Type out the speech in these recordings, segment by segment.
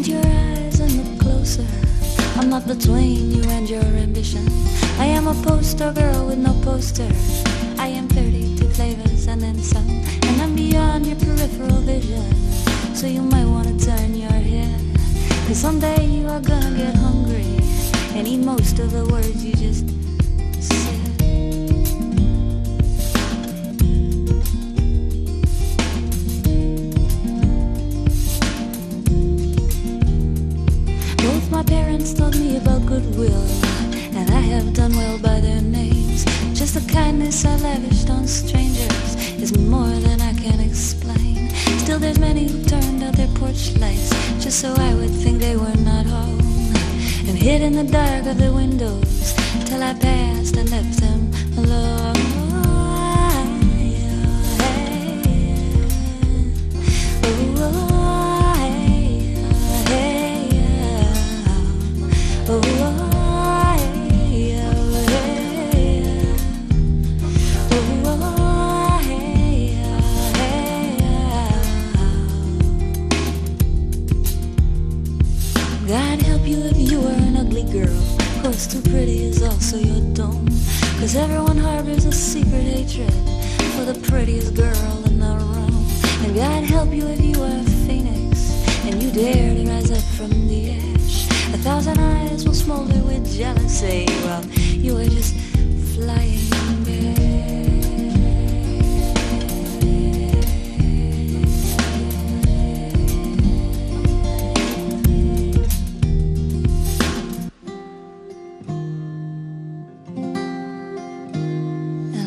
Squint your eyes and look closer. I'm not between you and your ambition. I am a poster girl with no poster. I am 32 flavors and then some, and I'm beyond your peripheral vision. So you might want to turn your head, 'cause someday you are gonna get hungry and eat most of the words you just said. Both my parents taught me about goodwill, and I have done well by their names. Just the kindness I lavished on strangers is more than I can explain. Still there's many who turned out their porch lights just so I would think they were not home, and hid in the dark of the windows till I passed and left them alone. God help you if you are an ugly girl. Of course, too pretty is also your doom, 'cause everyone harbors a secret hatred for the prettiest girl in the room. And God help you if you are a phoenix and you dare to rise up from the ash. 1,000 eyes will smolder with jealousy while you are just flying back.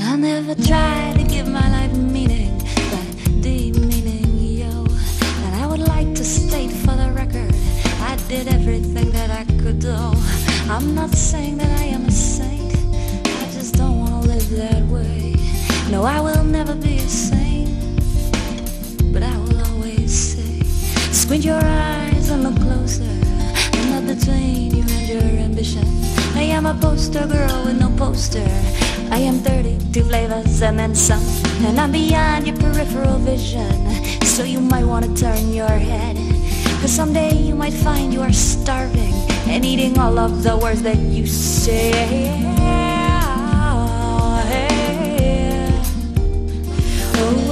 I never tried to give my life meaning, but deep meaning, yo. And I would like to state for the record, I did everything that I could do. I'm not saying that I am a saint, I just don't want to live that way. No, I will never be a saint, but I will always say, squint your eyes and look closer. I'm not between you and your ambition. I am a poster girl with no poster. I am 32 flavors and then some, and I'm beyond your peripheral vision. So you might want to turn your head, 'cause someday you might find you are starving and eating all of the words that you say. Oh,